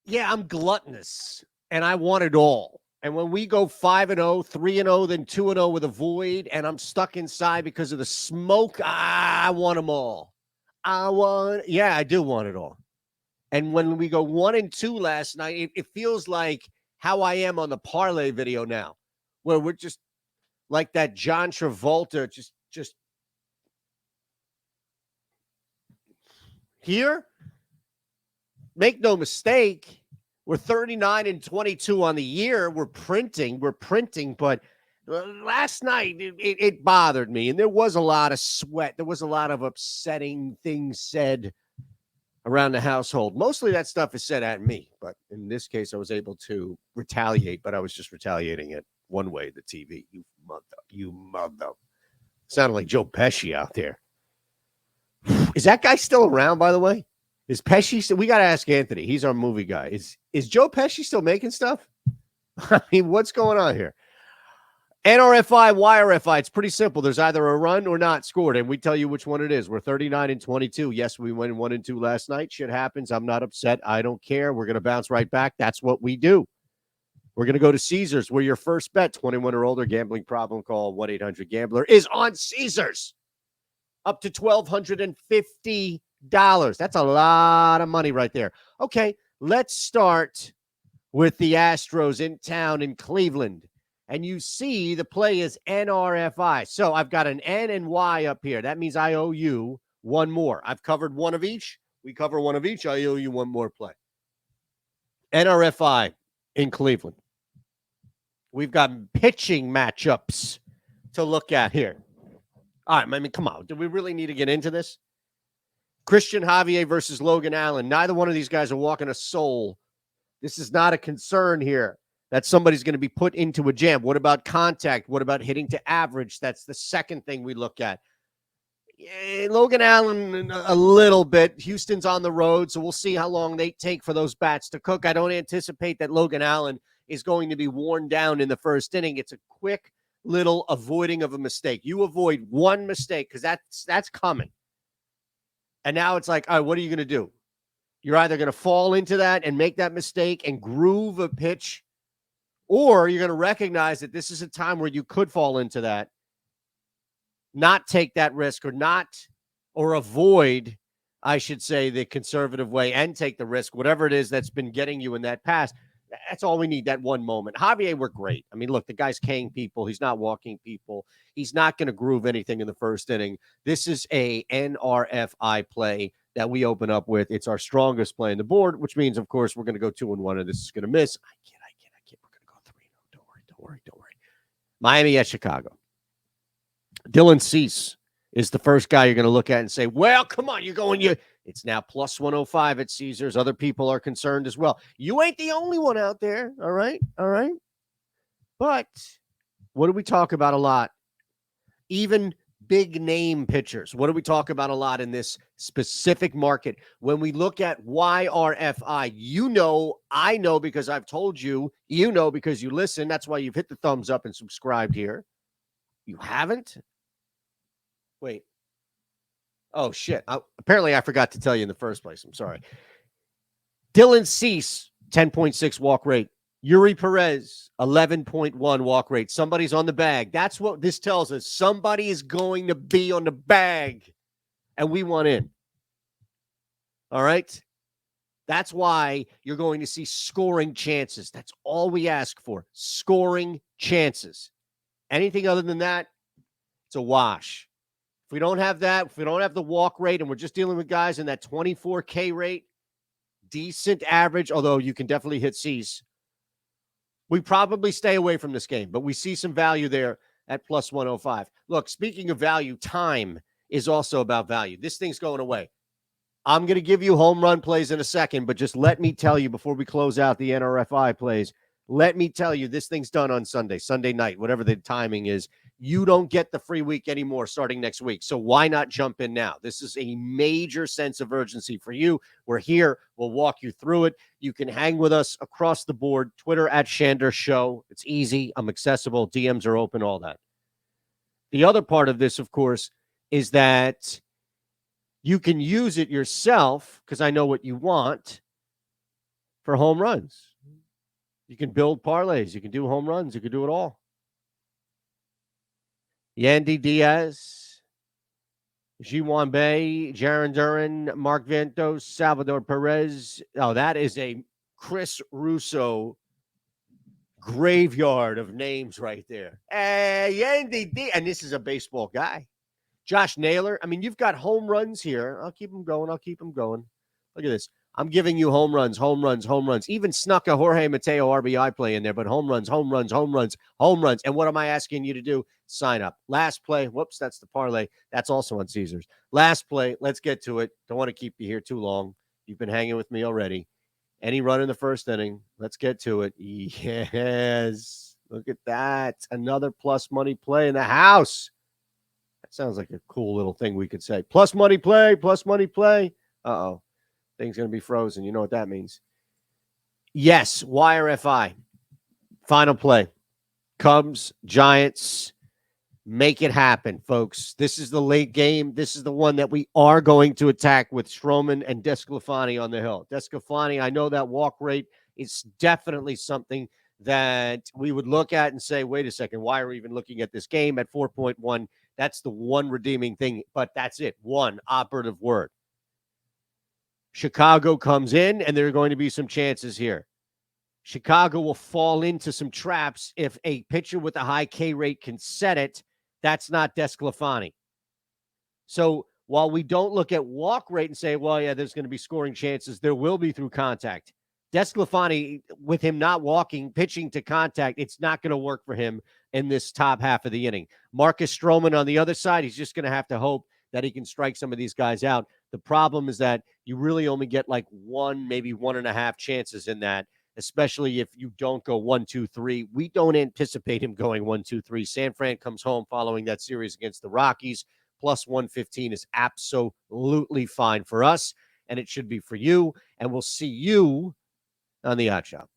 Yeah, I'm gluttonous, and I want it all. And when we go 5-0, 3-0, then 2-0 with a void, and I'm stuck inside because of the smoke, I want them all. I do want it all. And when we go 1-2 last night, it feels like how I am on the parlay video now, where we're just like that John Travolta, just here. Make no mistake, we're 39-22 on the year. We're printing, but last night it bothered me, and there was a lot of sweat. There was a lot of upsetting things said around the household. Mostly that stuff is said at me, but in this case, I was able to retaliate, but I was just retaliating it one way, the TV. You mother. Sounded like Joe Pesci out there. Is that guy still around, by the way? Is Pesci still? We got to ask Anthony. He's our movie guy. Is Joe Pesci still making stuff? I mean, what's going on here? NRFI, YRFI. It's pretty simple. There's either a run or not scored, and we tell you which one it is. We're 39-22. Yes, we went 1-2 last night. Shit happens. I'm not upset. I don't care. We're going to bounce right back. That's what we do. We're going to go to Caesars, where your first bet, 21 or older, gambling problem, call 1-800-GAMBLER, is on Caesars. Up to $1,250. That's a lot of money right there. Okay, let's start with the Astros in town in Cleveland. And you see the play is NRFI. So I've got an N and Y up here. That means I owe you one more. I've covered one of each. We cover one of each. I owe you one more play. NRFI in Cleveland. We've got pitching matchups to look at here. All right, I mean, come on. Do we really need to get into this? Christian Javier versus Logan Allen. Neither one of these guys are walking a soul. This is not a concern here that somebody's going to be put into a jam. What about contact? What about hitting to average? That's the second thing we look at. Logan Allen, a little bit. Houston's on the road, so we'll see how long they take for those bats to cook. I don't anticipate that Logan Allen is going to be worn down in the first inning. It's a quick little avoiding of a mistake. You avoid one mistake because that's coming. And now it's like, all right, what are you going to do? You're either going to fall into that and make that mistake and groove a pitch, or you're going to recognize that this is a time where you could fall into that, not take that risk or avoid, I should say, the conservative way and take the risk, whatever it is that's been getting you in that past. That's all we need, that one moment. Javier worked great. I mean, look, the guy's K'ing people. He's not walking people. He's not going to groove anything in the first inning. This is a NRFI play that we open up with. It's our strongest play on the board, which means, of course, we're going to go 2-1, and this is going to miss. I can't. We're going to go 3-0. Don't worry. Miami at Chicago. Dylan Cease is the first guy you're going to look at and say, well, come on, it's now plus 105 at Caesars. Other people are concerned as well. You ain't the only one out there. All right. But what do we talk about a lot? Even big name pitchers. What do we talk about a lot in this specific market? When we look at YRFI, I know because I've told you, because you listen. That's why you've hit the thumbs up and subscribed here. You haven't? Wait. Oh, shit. Apparently, I forgot to tell you in the first place. I'm sorry. Dylan Cease, 10.6 walk rate. Yuri Perez, 11.1 walk rate. Somebody's on the bag. That's what this tells us. Somebody is going to be on the bag, and we want in. All right? That's why you're going to see scoring chances. That's all we ask for, scoring chances. Anything other than that, it's a wash. If we don't have that, if we don't have the walk rate, and we're just dealing with guys in that 24K rate, decent average, although you can definitely hit C's, we probably stay away from this game. But we see some value there at plus 105. Look, speaking of value, time is also about value. This thing's going away. I'm going to give you home run plays in a second, but just let me tell you before we close out the NRFI plays, let me tell you, this thing's done on Sunday night, whatever the timing is. You don't get the free week anymore starting next week. So why not jump in now? This is a major sense of urgency for you. We're here. We'll walk you through it. You can hang with us across the board. Twitter at Shander Show. It's easy. I'm accessible. DMs are open, all that. The other part of this, of course, is that you can use it yourself because I know what you want. for home runs. You can build parlays. You can do home runs. You can do it all. Yandy Diaz, Ji-Wan Bae, Jaron Duran, Mark Vientos, Salvador Perez. Oh, that is a Chris Russo graveyard of names right there. Yandy Diaz. And this is a baseball guy. Josh Naylor. I mean, you've got home runs here. I'll keep them going. Look at this. I'm giving you home runs. Even snuck a Jorge Mateo RBI play in there, but home runs. And what am I asking you to do? Sign up. Last play. Whoops, that's the parlay. That's also on Caesars. Last play. Let's get to it. Don't want to keep you here too long. You've been hanging with me already. Any run in the first inning. Let's get to it. Yes. Look at that. Another plus money play in the house. That sounds like a cool little thing we could say. Plus money play. Uh-oh. Thing's going to be frozen. You know what that means. Yes, NRFI. Final play. Cubs, Giants. Make it happen, folks. This is the late game. This is the one that we are going to attack with Stroman and DeSclafani on the hill. DeSclafani, I know that walk rate is definitely something that we would look at and say, wait a second, why are we even looking at this game at 4.1? That's the one redeeming thing, but that's it. One operative word. Chicago comes in, and there are going to be some chances here. Chicago will fall into some traps if a pitcher with a high K rate can set it. That's not DeSclafani. So while we don't look at walk rate and say, well, yeah, there's going to be scoring chances, there will be through contact. DeSclafani, with him not walking, pitching to contact, it's not going to work for him in this top half of the inning. Marcus Stroman on the other side, he's just going to have to hope that he can strike some of these guys out. The problem is that you really only get like one, maybe 1.5 chances in that, especially if you don't go 1, 2, 3. We don't anticipate him going 1, 2, 3. San Fran comes home following that series against the Rockies. Plus 115 is absolutely fine for us, and it should be for you. And we'll see you on the Odd Shop.